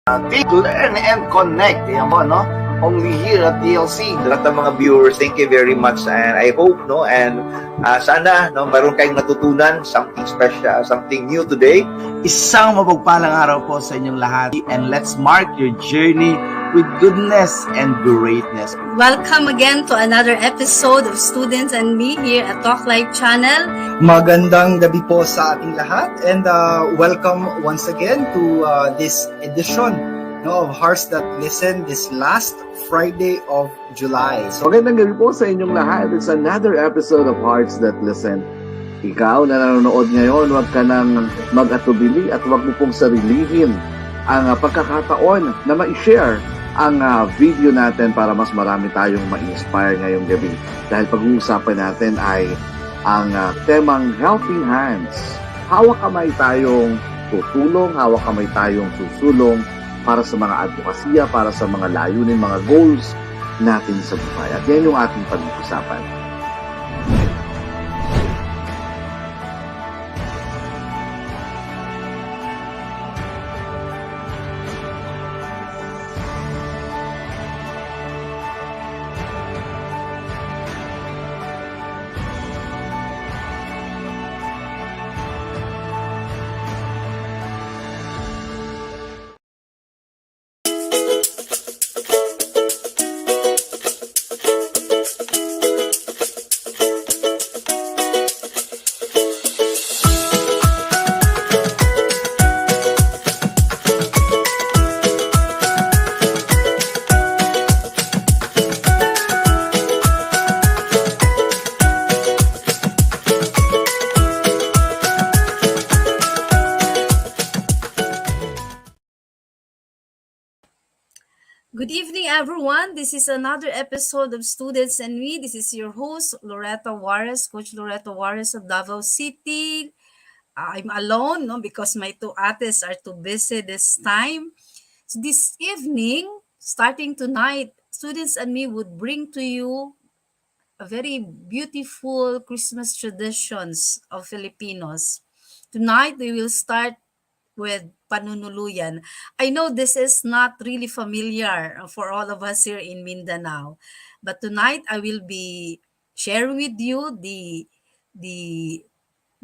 To learn and connect. Yan po, no? Only here at DLC. Lahat ng mga viewers, thank you very much, and I hope, no, and sana, no, meron kayong natutunan something special, something new today. Isang mapagpalang araw po sa inyong lahat, and let's mark your journey with goodness and greatness. Welcome again to another episode of Students and Me here at Talk Live Channel. Magandang gabi po sa ating lahat, and welcome once again to this edition of Hearts That Listen this last Friday of July. So, magandang gabi po sa inyong lahat. It's another episode of Hearts That Listen. Ikaw na nanonood ngayon, huwag ka nang mag-atubili at huwag mo pong sarilihin ang pagkakataon na ma-share ang video natin para mas marami tayong ma-inspire ngayong gabi. Dahil pag-uusapan natin ay ang temang Helping Hands. Hawak kamay tayong tutulong, hawak kamay tayong susulong para sa mga advokasya, para sa mga layunin, mga goals natin sa buhay. At yan yung ating pag-uusapan. Good evening, everyone. This is another episode of Students and Me. This is your host, Loretta Juarez, Coach Loretta Juarez of Davao City. I'm alone, no, because my two ates are too busy this time. So this evening, starting tonight, Students and Me would bring to you a very beautiful Christmas traditions of Filipinos. Tonight, we will start with Panuluyan. I know this is not really familiar for all of us here in Mindanao, but tonight I will be sharing with you the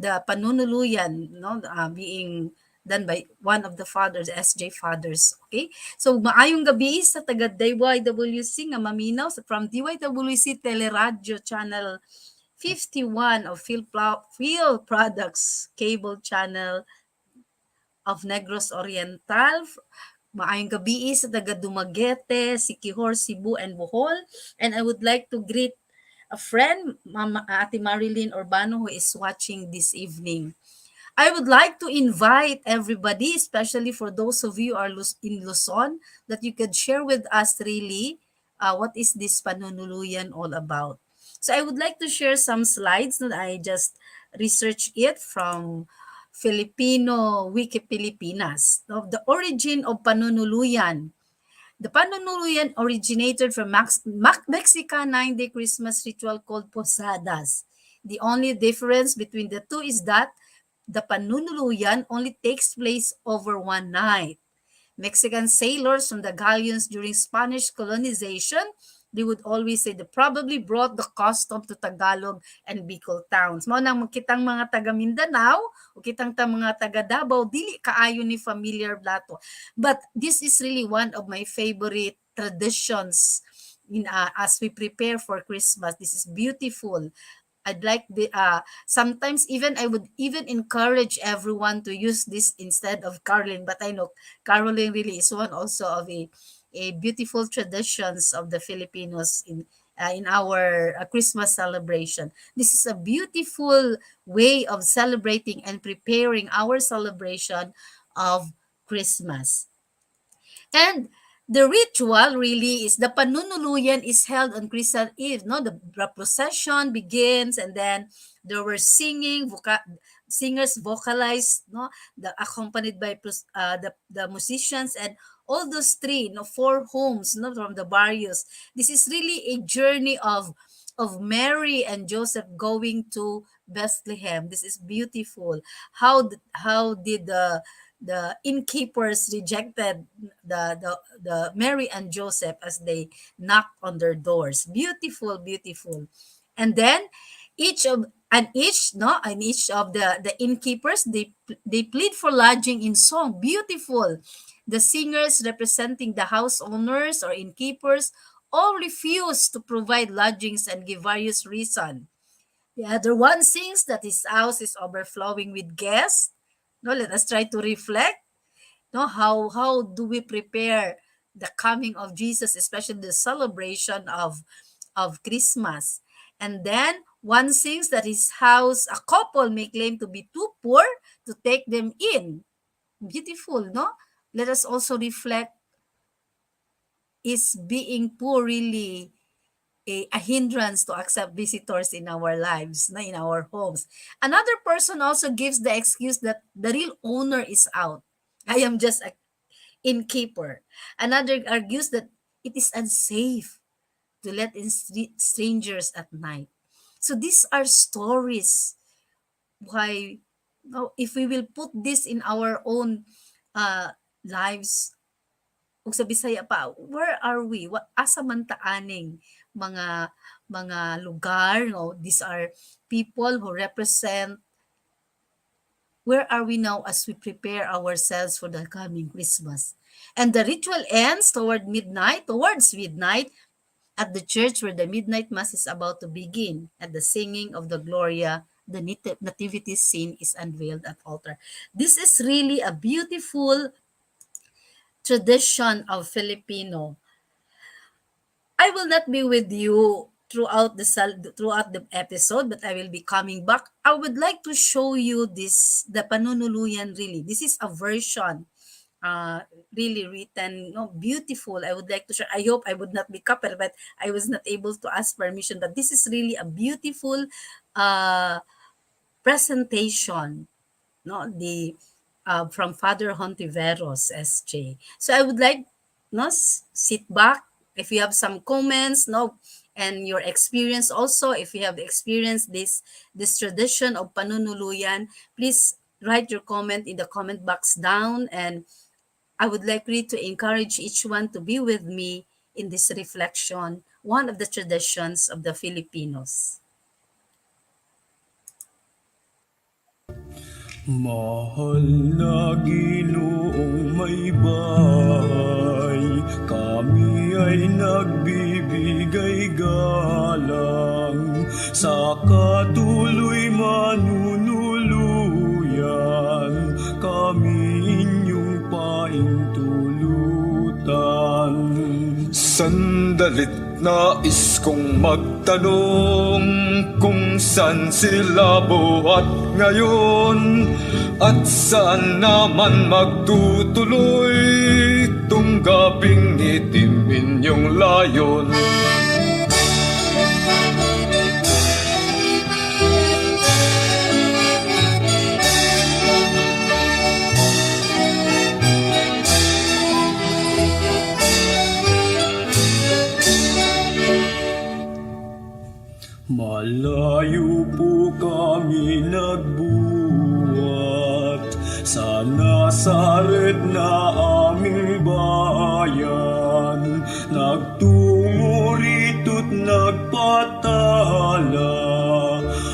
Panuluyan, no, being done by one of the fathers, SJ fathers. Okay, so maayong gabi sa taga DYWC nga maminaw from DYWC Teleradyo Channel 51 of Phil Products Cable Channel of Negros Oriental. Maayong gabi sa taga Dumaguete, Siquijor, Cebu, and Bohol. And I would like to greet a friend, Mama Ate Marilyn Urbano, who is watching this evening. I would like to invite everybody, especially for those of you who are in Luzon, that you could share with us really what is this Panunuluyan all about. So I would like to share some slides that I just researched it from Filipino Wiki Pilipinas. Of the origin of Panunuluyan. The Panunuluyan originated from Mexican 9-day Christmas ritual called Posadas. The only difference between the two is that the Panunuluyan only takes place over one night. Mexican sailors from the galleons during Spanish colonization, they would always say they probably brought the custom to Tagalog and Bicol towns. Mao nang kitang mga taga Mindanao o kitang mga taga Davao dili kaayo ni familiar blato. But this is really one of my favorite traditions as we prepare for Christmas. This is beautiful. I'd like sometimes even I would even encourage everyone to use this instead of caroling, but I know caroling really is one also of a beautiful traditions of the Filipinos in our Christmas celebration. This is a beautiful way of celebrating and preparing our celebration of Christmas. And the ritual really is the Panunuluyan is held on Christmas Eve. No, the procession begins, and then there were singers vocalized, no, accompanied by the musicians, and all those four homes, no, from the barrios. This is really a journey of Mary and Joseph going to Bethlehem. This is beautiful. How did the innkeepers rejected the Mary and Joseph as they knocked on their doors. Beautiful, beautiful. And then each of the innkeepers, they plead for lodging in song. Beautiful. The singers representing the house owners or innkeepers all refuse to provide lodgings and give various reasons. The other one sings that his house is overflowing with guests. No, let us try to reflect. No, how do we prepare the coming of Jesus, especially the celebration of Christmas? And then one sings that his house, a couple may claim to be too poor to take them in. Beautiful, no? Let us also reflect, is being poor really a hindrance to accept visitors in our lives, na, in our homes? Another person also gives the excuse that the real owner is out. I am just a innkeeper. Another argues that it is unsafe to let in strangers at night. So these are stories why, no, if we will put this in our own lives, ug sa Bisaya pa, where are we? Asa man ta aning mga lugar, no? These are people who represent, where are we now as we prepare ourselves for the coming Christmas? And the ritual ends towards midnight at the church where the midnight mass is about to begin. At the singing of the Gloria, the nativity scene is unveiled at altar. This is really a beautiful tradition of Filipino. I will not be with you throughout the episode, but I will be coming back. I would like to show you the Panuluyan really. This is a version really written, beautiful. I would like to share. I hope I would not be coupled, but I was not able to ask permission. But this is really a beautiful presentation, no, the from Father Hontiveros, SJ. So I would like, no, sit back. If you have some comments, no, and your experience also, if you have experienced this tradition of Panunuluyan, please write your comment in the comment box down. And I would like really to encourage each one to be with me in this reflection, one of the traditions of the Filipinos. Mahal na Ginoong may bahay, kami ay nagbibigay galang sa katuloy manunuluyan, kami inyong paintulutan. Sandalit nais kong magtanong kung saan sila buhat ngayon at saan naman magtutuloy tung gabing itim inyong layon. Malayo po kami nagbuhat sa Nazaret na aming bayan, nagtungo rito't nagpatala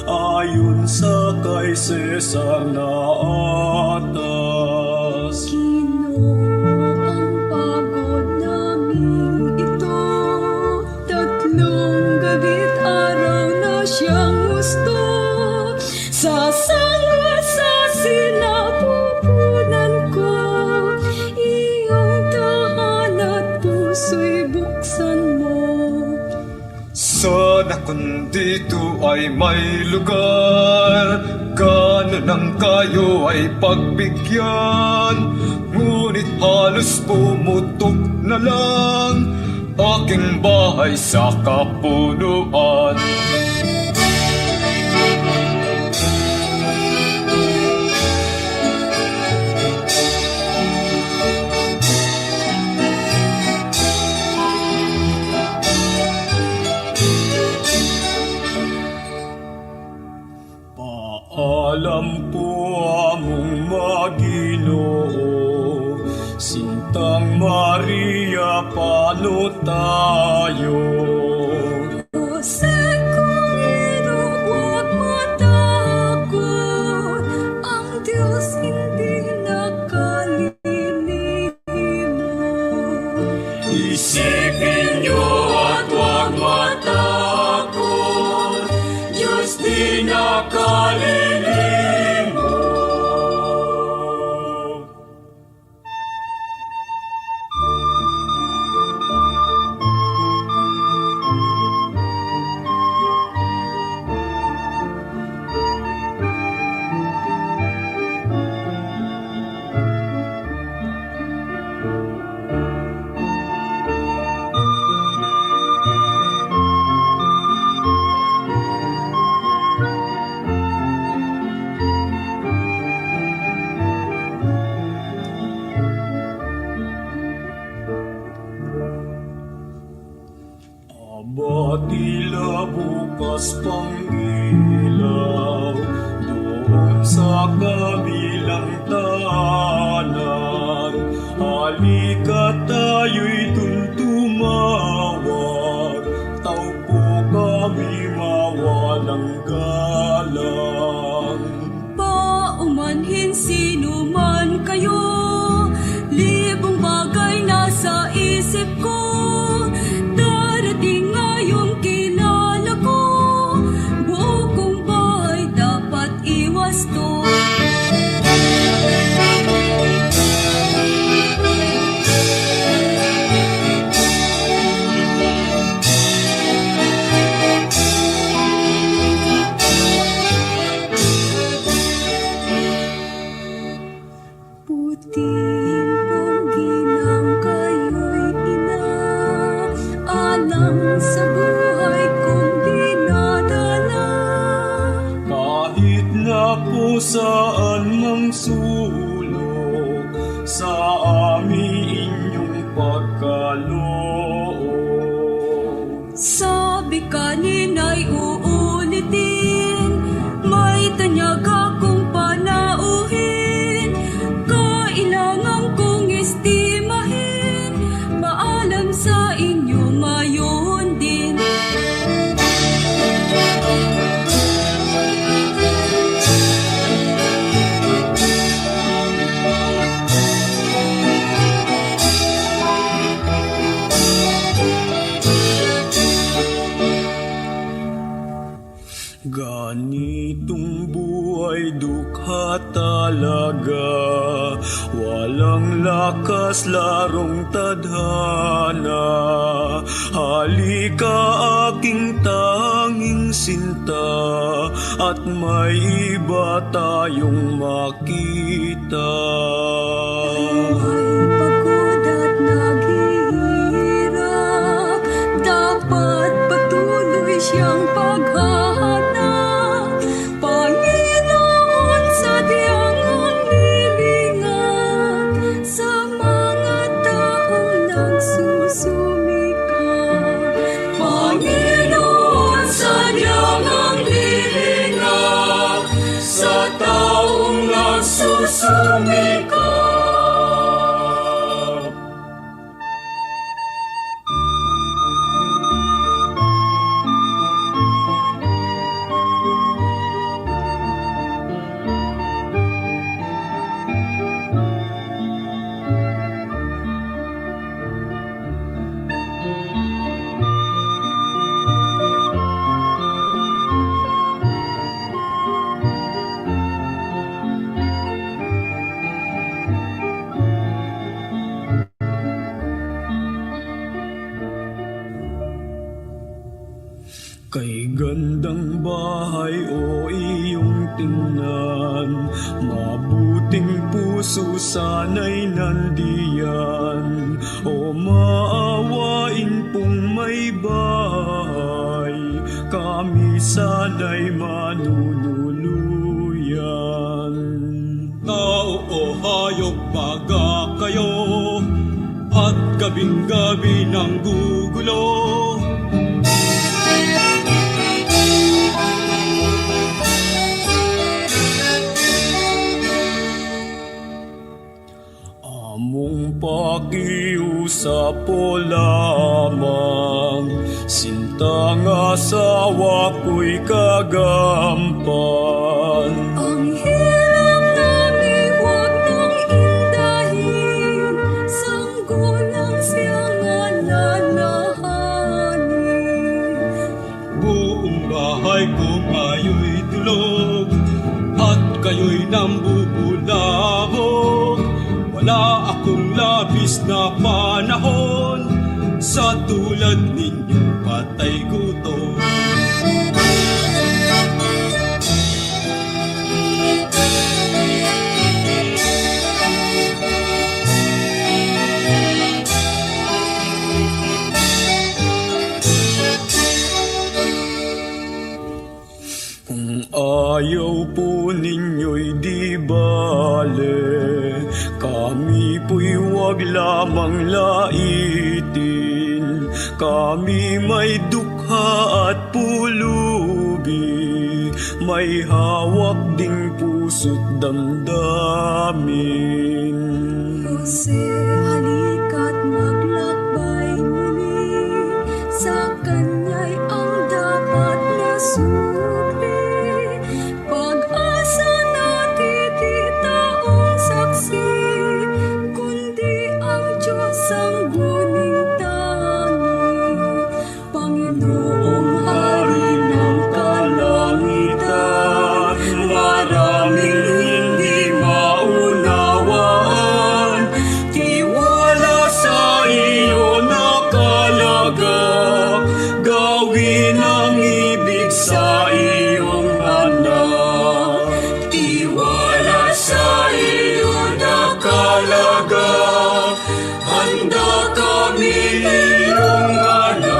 ayon sa kay Cesar na atas. Siyang gusto sa salwa sa sinapupunan ko, iyong tahan at puso'y buksan mo. Sana kung dito ay may lugar, ganon ang kayo ay pagbigyan, ngunit halos pumutok na lang aking bahay sa kapunuan. Paalam po among Maginoo, paano tayo? Jose Cordero, huwag matakot. Ang Diyos hindi nakalilimot. Isipin niyo at huwag matakot, Diyos di nakalilimot. Aba tila bukas pang ilaw doon sa kabilang tanan. Halika tayo'y dun tumawag, taupo kami mawalang galang. Paumanhin sino man kayo, libong bagay nasa isip ko. Darating ngayong kilala ko, buo kong bahay dapat iwas to. Puting ponggi ng kayo'y inaalam sa buhay kong dinadala. Kahit na po saan mang sulok, sa amin inyong pagkaloob. Sabi kanina'y uulitin, may tanyag akong panauhin. Kailangan kong estimahin, paalam sa inyo ngayon din. Ganitong buhay dukha talaga, walang lakas larong tadhana. Halika aking tanging sinta, at may iba tayong makita. May pagod at naghihirap, dapat patuloy siyang paghahanap. Panginoon, sadyang ang lilingap sa mga taong nagsusumikap. Panginoon, sadyang ang lilingap sa taong nagsusumikap. Kay gandang bahay o iyong tingnan, mabuting puso sana'y nandiyan. O maawain pong may bahay, kami sana'y manunuluyan. Tao o hayop baga kayo, at gabing-gabi ng gugulo. Among pakiusap o lamang, sinta nga asawa ko'y kagampan. Ang hirap namin huwag nang indahin, sanggulang siyang alalahanin. Buong bahay kong ayo'y tulog, at kayo'y nambubulahok. Wala akong labis na panahon, sa tulad ninyong patay gutom. Kung ayaw po ninyo'y di bale, kami po'y wag lamang laitin. Kami may dukha at pulubi, may hawak ding puso't damdamin. Jose, halika't maglakbay muli, sa kanya'y ang dapat na suri. Pag-asa natin di taong saksi, kundi ang Diyos ang guning tangi. Panginoong Hari ng kalangitan, maraming hindi maunawaan, tiwala sa iyo nakalaga, gawin ang ibig sa iyong anak. Tiwala sa iyo nakalaga, handa kami iyong anak.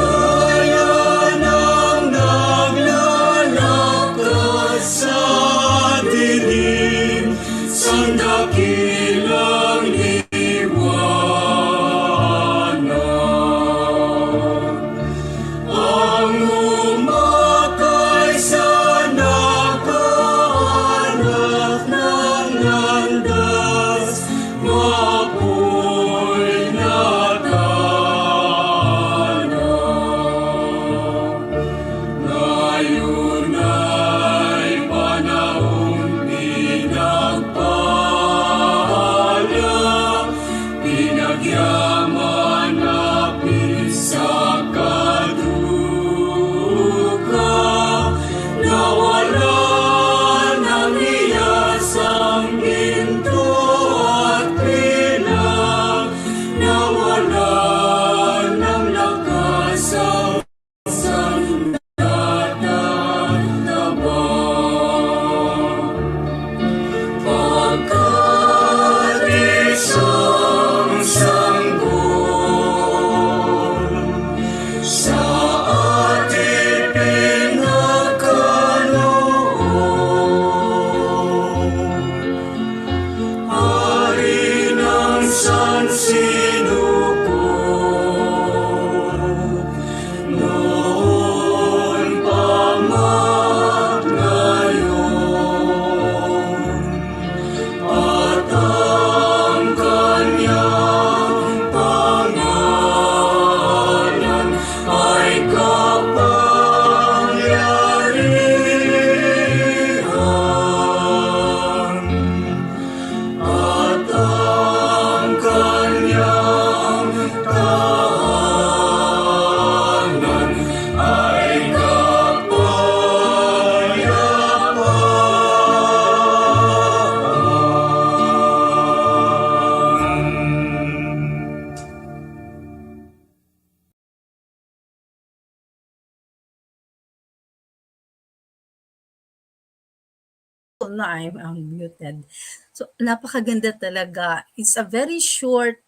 Nasilayan ang naglalakad sa dilim, sa dakilang liwanag. Ang umakay sa nakahanap ng landas, mapoy natanap. Ngayon ay panahong pinagpala, pinagyaman na sa kaduka, nawala ng iyas ang ginto at pinang, nawala ng lakas ang sangdatataba. Pagkat isang sanggol sa ating pinagkaloob, Hari ng sansinuko, noon pa man ngayon, at ang kanyang pangalan ay kapangyarihan, at ang kanyang tahanan ay kapayapaan. Na I'm unmuted. So, napakaganda talaga. It's a very short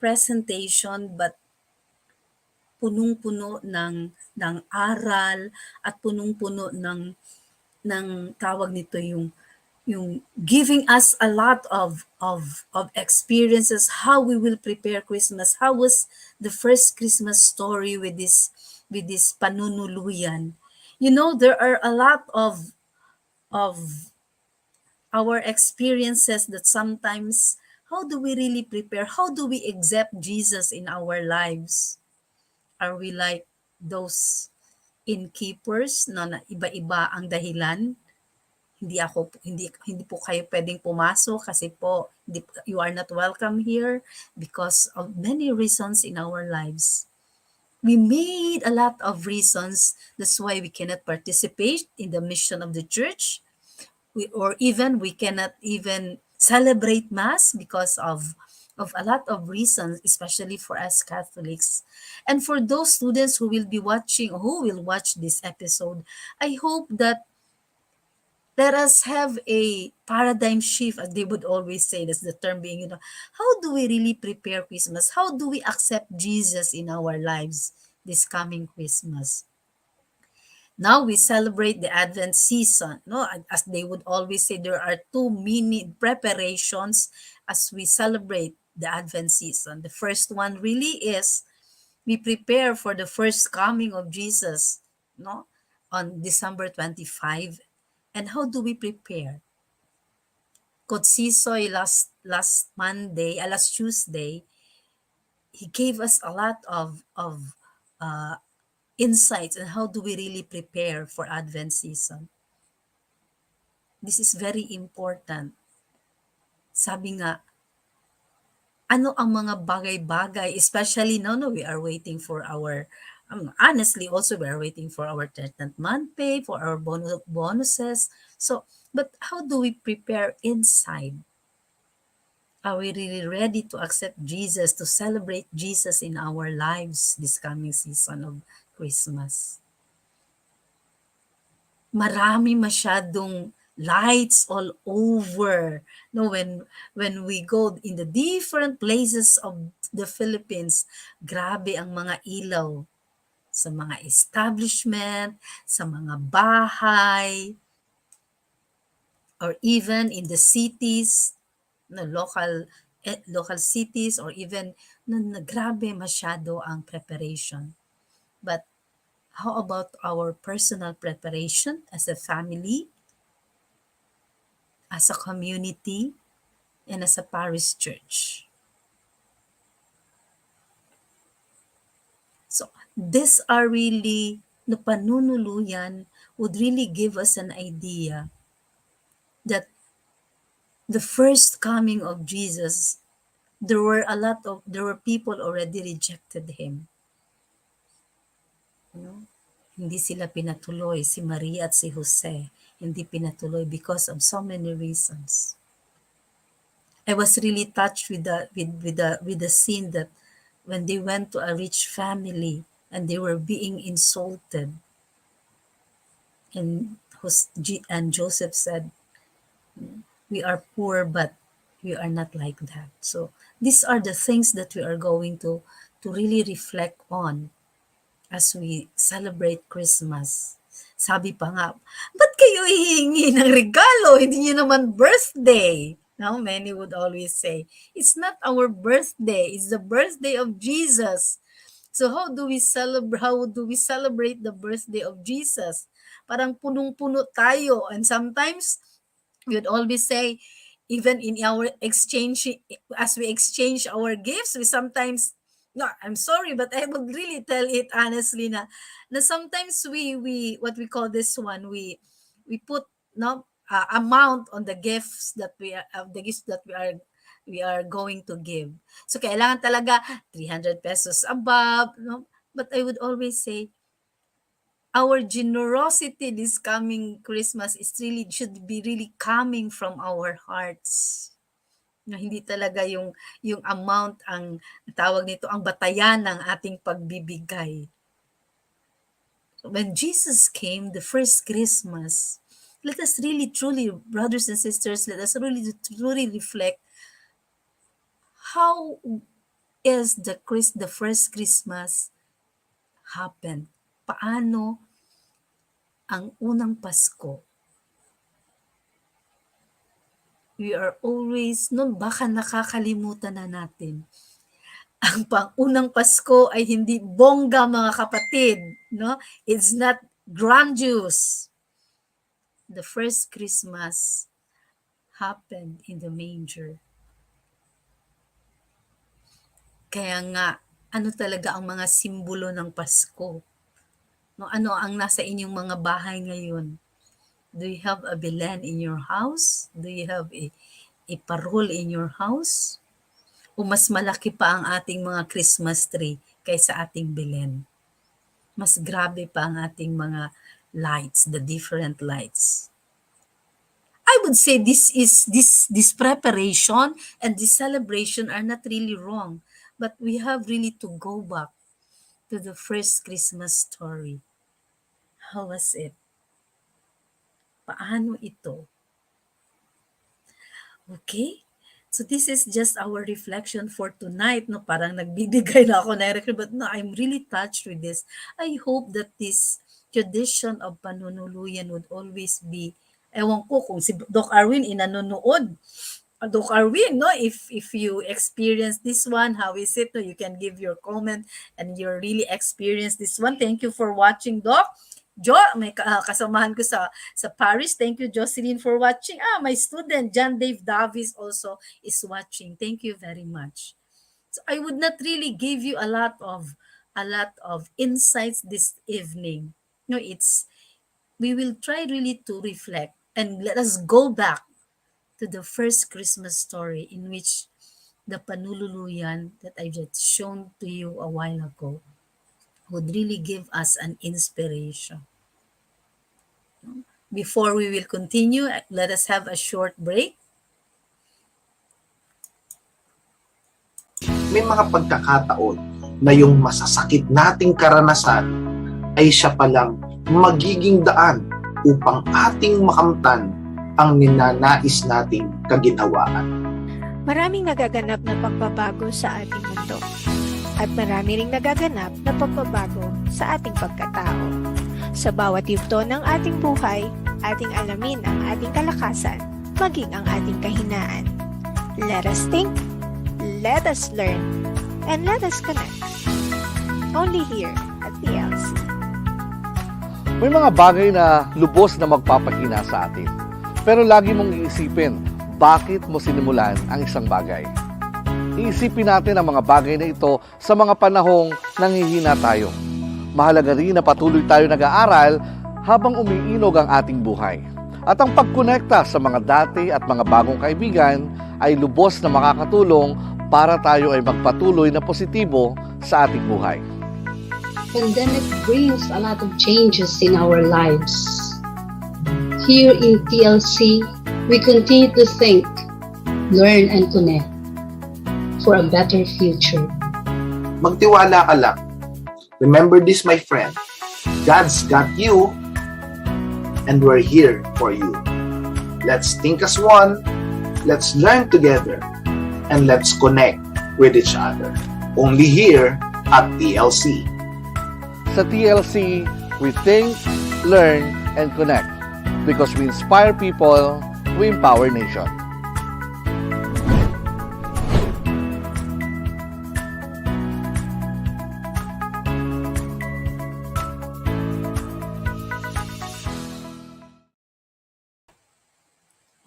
presentation but punong-puno ng aral at punong-puno ng tawag nito yung giving us a lot of experiences how we will prepare Christmas. How was the first Christmas story with this Panuluyan? You know, there are a lot of our experiences that sometimes how do we really prepare? How do we accept Jesus in our lives? Are we like those innkeepers na iba-iba ang dahilan? Hindi po kayo pwedeng pumasok kasi po you are not welcome here because of many reasons in our lives. We made a lot of reasons. That's why we cannot participate in the mission of the church. We cannot even celebrate mass because of a lot of reasons, especially for us Catholics. And for those students who will be watching, who will watch this episode, I hope that let us have a paradigm shift, as they would always say. That's the term being, how do we really prepare Christmas? How do we accept Jesus in our lives this coming Christmas? Now we celebrate the Advent season. No, as they would always say, there are two mini preparations as we celebrate the Advent season. The first one really is we prepare for the first coming of Jesus, no, on December 25. And how do we prepare? Coach Sisoy last Tuesday, he gave us a lot of insights on how do we really prepare for Advent season. This is very important. Sabi nga, ano ang mga bagay-bagay, especially now, no, we are waiting for our, honestly, also we are waiting for our 13th month pay, for our bonuses. So, but how do we prepare inside? Are we really ready to accept Jesus, to celebrate Jesus in our lives this coming season of Christmas? Marami masyadong lights all over. No, when we go in the different places of the Philippines, grabe ang mga ilaw sa mga establishment, sa mga bahay, or even in the cities, no, local cities, or even grabe masyado ang preparation. But how about our personal preparation as a family, as a community, and as a parish church? So these are really, the Panuluyan would really give us an idea that the first coming of Jesus, there were people already rejected him. Hindi sila pinatuloy, si Maria at si Jose, hindi pinatuloy because of so many reasons. I was really touched with the scene that when they went to a rich family and they were being insulted, and Joseph said, "We are poor, but we are not like that." So these are the things that we are going to really reflect on as we celebrate Christmas. Sabi pa nga, ba't kayo hihingi ng regalo? Hindi nyo naman birthday. Now, many would always say, it's not our birthday, it's the birthday of Jesus. So how do we celebrate the birthday of Jesus? Parang punong-puno tayo. And sometimes, we would always say, even in our exchange, as we exchange our gifts, we sometimes, no, I'm sorry, but I would really tell it honestly na sometimes we what we call this one, we put no amount on the gifts that we are going to give. So kailangan talaga 300 pesos above, no? But I would always say our generosity this coming Christmas should be really coming from our hearts. Na hindi talaga yung amount ang tawag nito, ang batayan ng ating pagbibigay. When Jesus came, the first Christmas, let us really truly, brothers and sisters, let us really truly reflect how is the first Christmas happened? Paano ang unang Pasko? We are always, no, baka nakakalimutan na natin. Ang unang Pasko ay hindi bongga, mga kapatid, no? It's not grandiose. The first Christmas happened in the manger. Kaya nga, ano talaga ang mga simbolo ng Pasko? No, ano ang nasa inyong mga bahay ngayon? Do you have a Belen in your house? Do you have a parol in your house? O mas malaki pa ang ating mga Christmas tree kaysa ating Belen? Mas grabe pa ang ating mga lights, the different lights. I would say this preparation and this celebration are not really wrong, but we have really to go back to the first Christmas story. How was it? Paano ito? Okay? So this is just our reflection for tonight. No, parang nagbibigay na ako na but no, I'm really touched with this. I hope that this tradition of Panuluyan would always be, ewan ko kung si Doc Arwin inanonood. Doc Arwin, no, if you experience this one, how is it? No, you can give your comment and you're really experienced this one. Thank you for watching, Doc. Jo, may kasamahan ko sa Paris. Thank you, Jocelyn, for watching. My student, John Dave Davis, also is watching. Thank you very much. So I would not really give you a lot of insights this evening. No, we will try really to reflect and let us go back to the first Christmas story in which the Panuluyan that I just shown to you a while ago would really give us an inspiration. Before we will continue, let us have a short break. May mga pagkakataon na yung masasakit nating karanasan ay siya palang magiging daan upang ating makamtan ang ninanais nating kaginhawaan. Maraming nagaganap na pagbabago sa ating mundo. At marami ring nagaganap na pagbabago sa ating pagkatao. Sa bawat yugto ng ating buhay, ating alamin ang ating kalakasan, maging ang ating kahinaan. Let us think, let us learn, and let us connect. Only here at TLC. May mga bagay na lubos na magpapahina sa atin. Pero lagi mong iisipin, bakit mo sinimulan ang isang bagay? Iisipin natin ang mga bagay na ito sa mga panahong nanghihina tayo. Mahalaga rin na patuloy tayo nag-aaral habang umiinog ang ating buhay. At ang pagkonekta sa mga dati at mga bagong kaibigan ay lubos na makakatulong para tayo ay magpatuloy na positibo sa ating buhay. Pandemic brings a lot of changes in our lives. Here in TLC, we continue to think, learn, and connect for a better future. Magtiwala ka lang. Remember this, my friend. God's got you, and we're here for you. Let's think as one, let's learn together, and let's connect with each other. Only here at TLC. Sa TLC, we think, learn, and connect. Because we inspire people, we empower nation.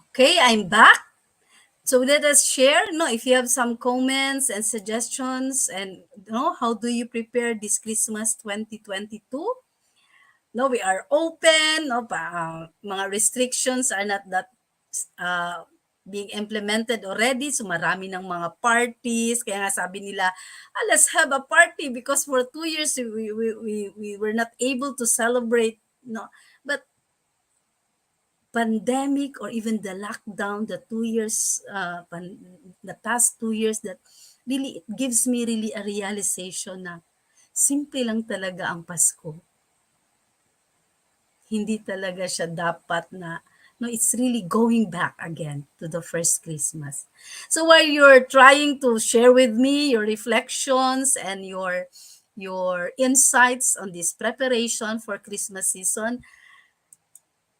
Okay, I'm back. So let us share, no, if you have some comments and suggestions and how do you prepare this Christmas 2022? No, we are open, mga restrictions are not that being implemented already. So marami ng mga parties. Kaya nga sabi nila, let's have a party because for 2 years we were not able to celebrate. No, but pandemic or even the lockdown, the 2 years, the past 2 years, that really it gives me really a realization na simple lang talaga ang Pasko. Hindi talaga siya dapat na, no, it's really going back again to the first Christmas. So while you're trying to share with me your reflections and your your insights on this preparation for Christmas season.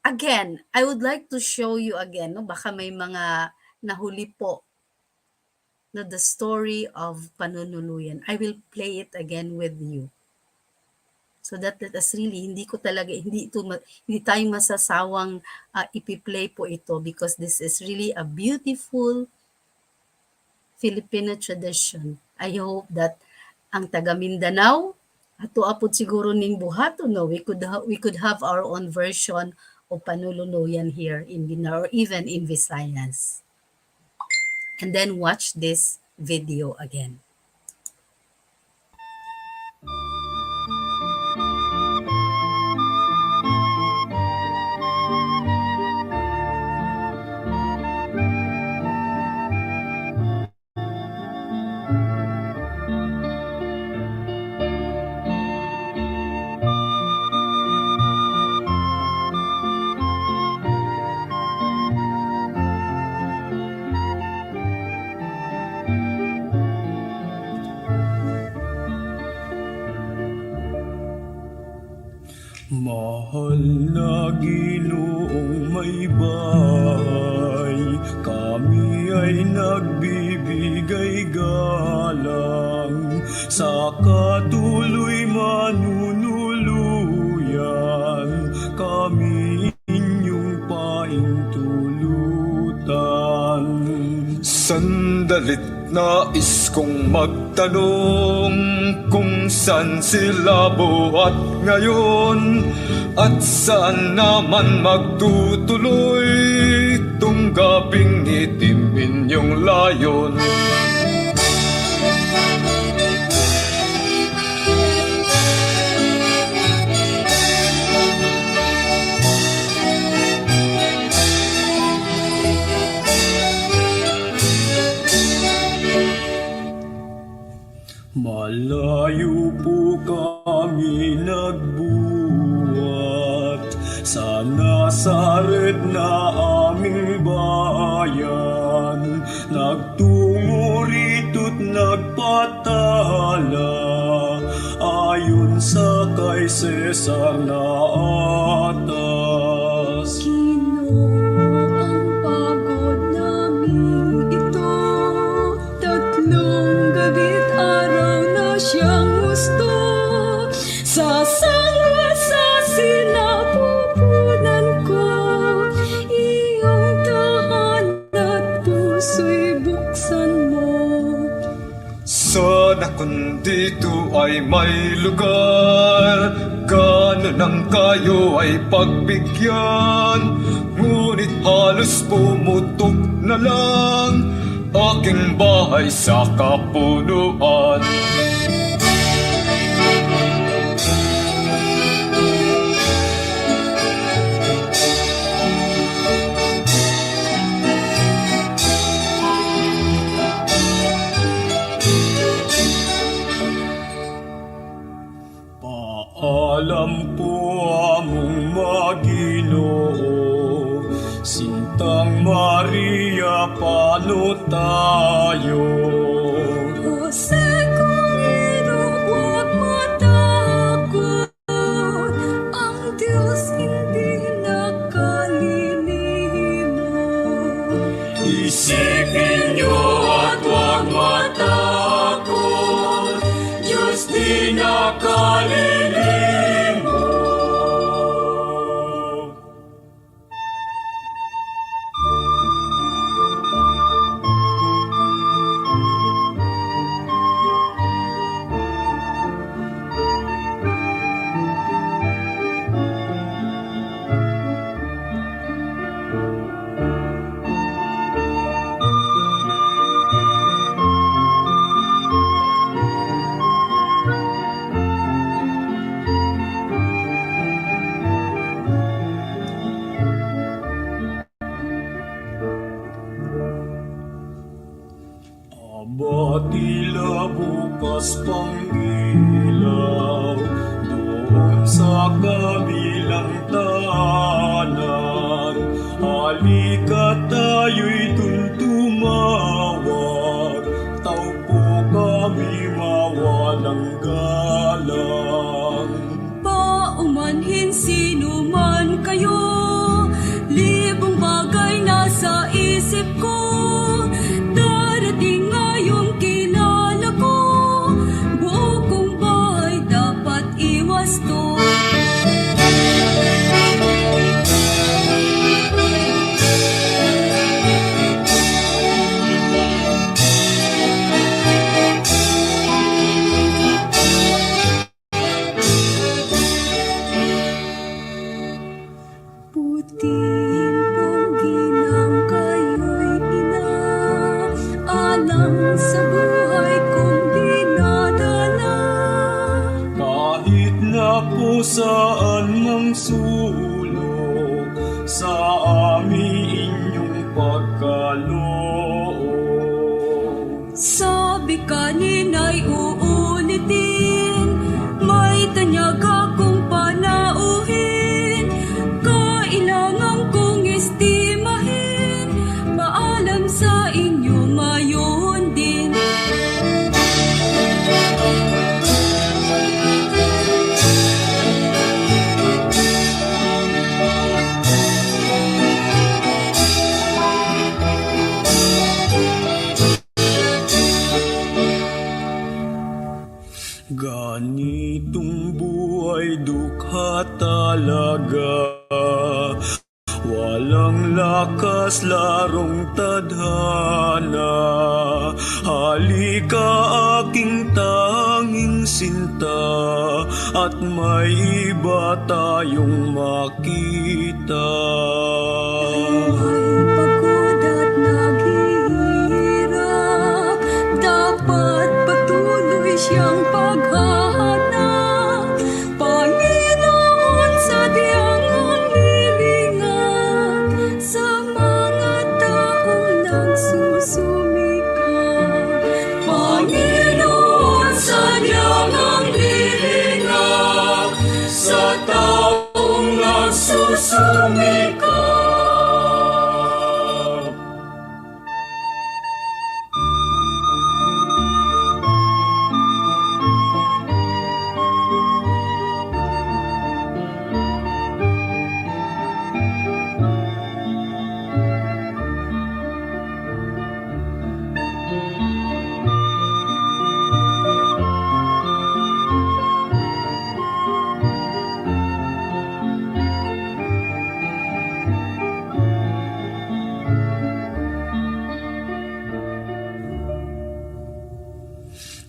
Again, I would like to show you again, no, baka may mga nahuli po, no, the story of Panuluyan. I will play it again with you. So that let us really, hindi tayo masasawang ipi-play po ito, because this is really a beautiful Filipino tradition. I hope that ang taga Mindanao, ato apod siguro ning buhaton, no, we could have our own version of Panuluyan here in Mindanao or even in Visayas. And then watch this video again. Mahal na Ginoong may bahay, kami ay nagbibigay galang sa katuloy manunuluyan, kami inyong paintulutan. Sandalit nais kong magtanong kung saan sila buhat ngayon, at saan naman magtutuloy tung gabing itim inyong layon. Malayo po kami nagbuhat sa Nazaret na aming bayan, nagtungo rito't nagpatala ayon sa kay Cesar na atas. Ang pagod namin ito, tatlong gabi't araw na siyang gusto. Sa sangwa sa sinapupunan ko, iyong tahan at puso'y buksan mo. Sana kung dito ay may lugar, ganon ang kayo ay pagbigyan. Ngunit halos pumutok na lang aking bahay sa kapunuan. Paalam po among Maginoo, Sintang Maria, paano tayo? Jose, kung huwag matakot, ang Diyos hindi nakalilimo. Isipin niyo at huwag matakot, Diyos di nakalilimo. Tila bukas pang ilaw doon sa kabilang tahanan. Halika tayo'y tumawag, taupo kami mawalang galang. timpong ginang kayo'y inaalam sa buhay kong dinadala. Kahit na po saan mang sulok, sa amin inyong pagkaloob. Sabi kanina'y uulitin, may tanyag akong panauhin, kailangan kong estimahin, paalam sa inyo ngayon din. Ganitong buhay dukha talaga, walang lakas larong tadhana. Halika aking tanging sinta, at may iba tayong makita. May pagod at naghihirap, dapat patuloy siyang paghahanap. Panginoon, sadyang ang lilingap sa mga taong nagsusumikap. Panginoon, sadyang ang lilingap sa taong nagsusumikap.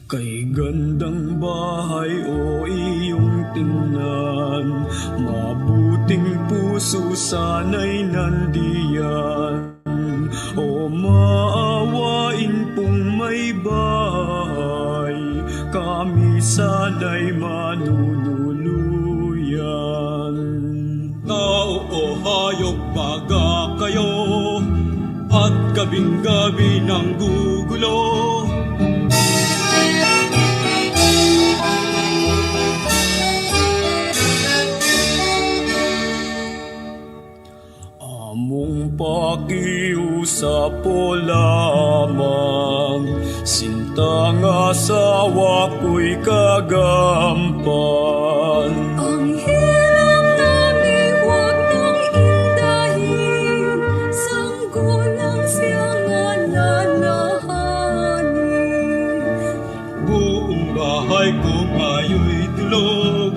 Kay gandang bahay o iyong tingnan, mabuting puso sana'y nandiyan. O maawain pong may bahay, kami sana'y manunuluyan. Tao o hayop baga kayo, at gabing-gabi ng gugulo. Among pakiusap o lamang, sinta nga asawa ko'y kagampan. Ang hirap namin huwag nang indahin, sanggulang siya nga lalahanin. Buong bahay ko ngayon'y tulog,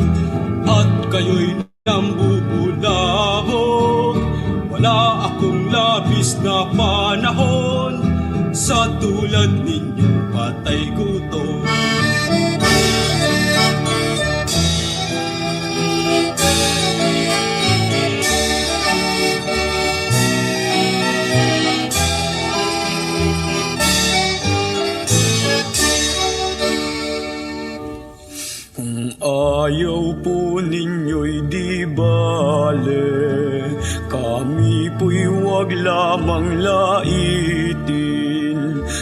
at kayo'y nambubulabog. Wala akong labis na panahon, sa tulad ninyong patay gutom. Kung ayaw po ninyo'y di bale, kami po'y wag lamang laitin.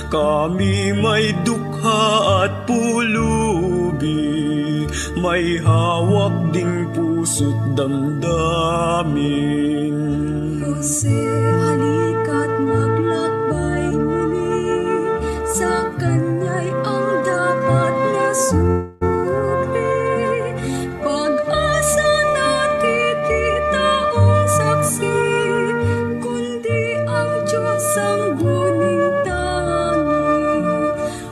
Kami may dukha at pulubi, may hawak ding puso't damdamin. Jose, halika't maglakbay muli, sa kanya'y ang dapat na sukli. Pag-asa natin di taong saksi, kundi ang Diyos ang guning tangi.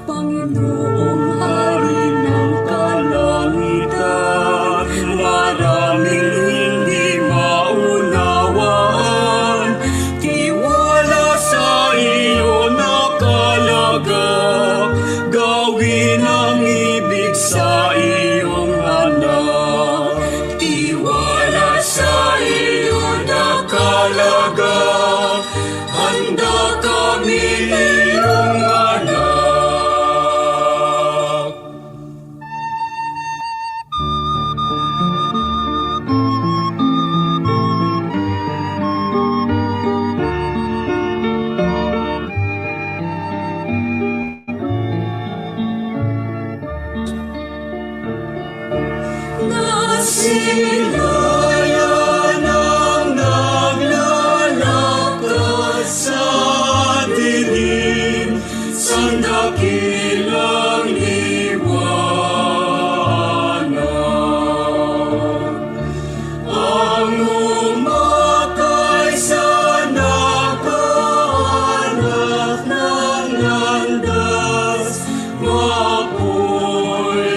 Panginoong Hari ng kalangitan, maraming hindi maunawaan, talaga. Handa kami iyong anak. Nasilayan ang naglalakad sa dilim, sa dakilang liwanag. Ang umakay sa naghahanap ng landas, mapoy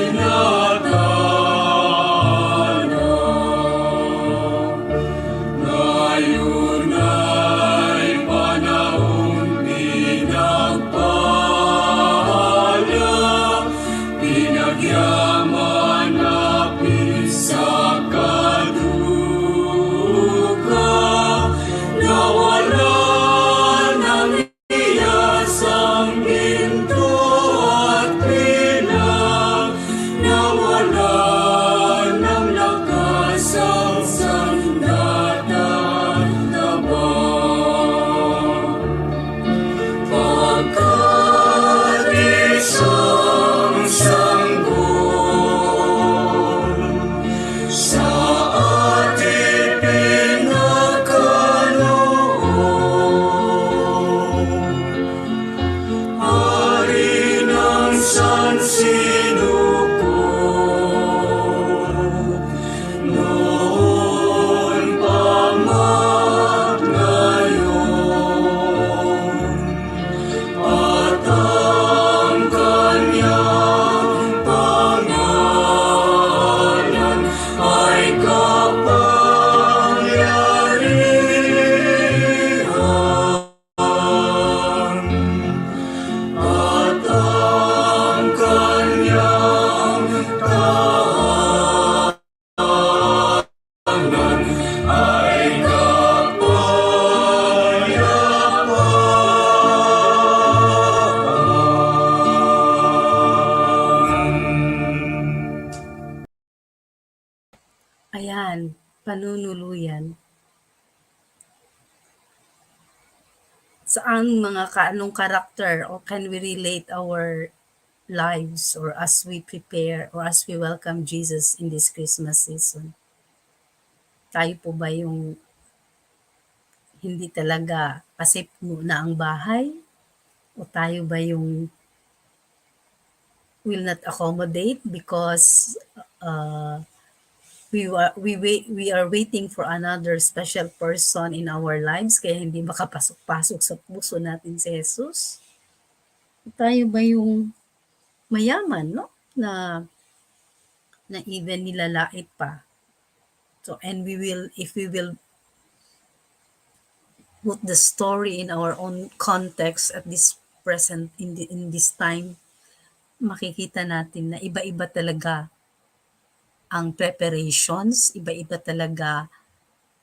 ngayon ay panahon pinagpala, pinagyaman na sa kaduka, nawala ng iyas ang ginto at bilang, nawala ng lakas ang isang sanggol sa ating pinagkaloob. Hari ng sansinuko, noon pa man ngayon, at ang kanyang pangalan ay kapangyarihan, at ang kanyang tahanan ay Ayan, panunuluyan. Saan mga anong karakter or can we relate our lives or as we prepare or as we welcome Jesus in this Christmas season? Tayo po ba yung hindi talaga pasip na ang bahay? O tayo ba yung will not accommodate because we are waiting for another special person in our lives kaya hindi makapasok-pasok sa puso natin si Jesus? O tayo ba yung mayaman, no? Na even nilalait pa. So, and if we will put the story in our own context at this present, in this time, makikita natin na iba-iba talaga ang preparations, iba-iba talaga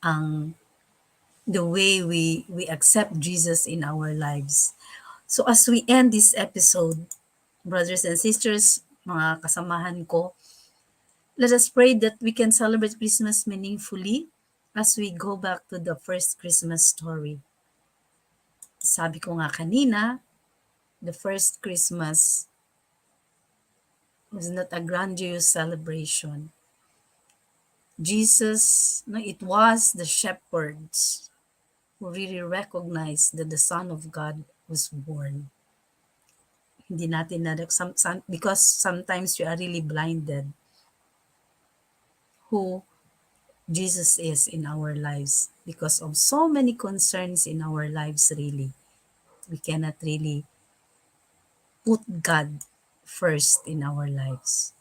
ang the way we accept Jesus in our lives. So as we end this episode, brothers and sisters, mga kasamahan ko, let us pray that we can celebrate Christmas meaningfully as we go back to the first Christmas story. Sabi ko nga kanina, the first Christmas was not a grandiose celebration. Jesus, no, it was the shepherds who really recognized that the Son of God was born. Hindi natin because sometimes we are really blinded who Jesus is in our lives because of so many concerns in our lives really. We cannot really put God first in our lives.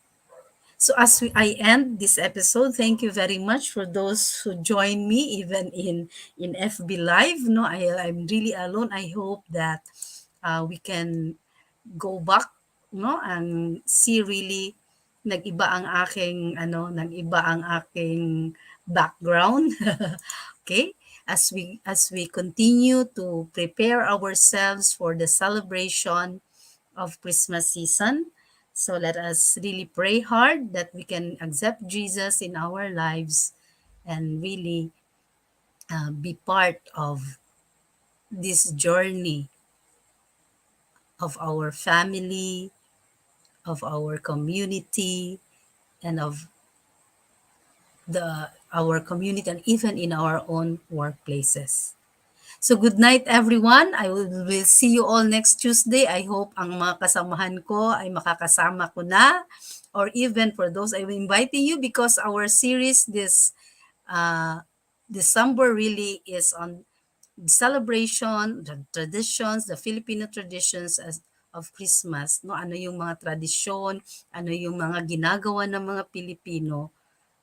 So as I end this episode, thank you very much for those who join me even in FB Live. No, I'm really alone. I hope that we can go back, no, and see really nag-iba ang aking background. Okay? as we continue to prepare ourselves for the celebration of Christmas season. So let us really pray hard that we can accept Jesus in our lives and really be part of this journey of our family, of our community, and of the our community, and even in our own workplaces. So good night everyone. I will see you all next Tuesday. I hope ang mga kasamahan ko ay makakasama ko na, or even for those I'm inviting you, because our series this December really is on celebration, the traditions, the Filipino traditions of Christmas, no? Ano yung mga tradisyon, ano yung mga ginagawa ng mga Pilipino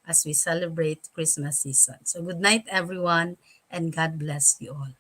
as we celebrate Christmas season. So good night everyone, and God bless you all.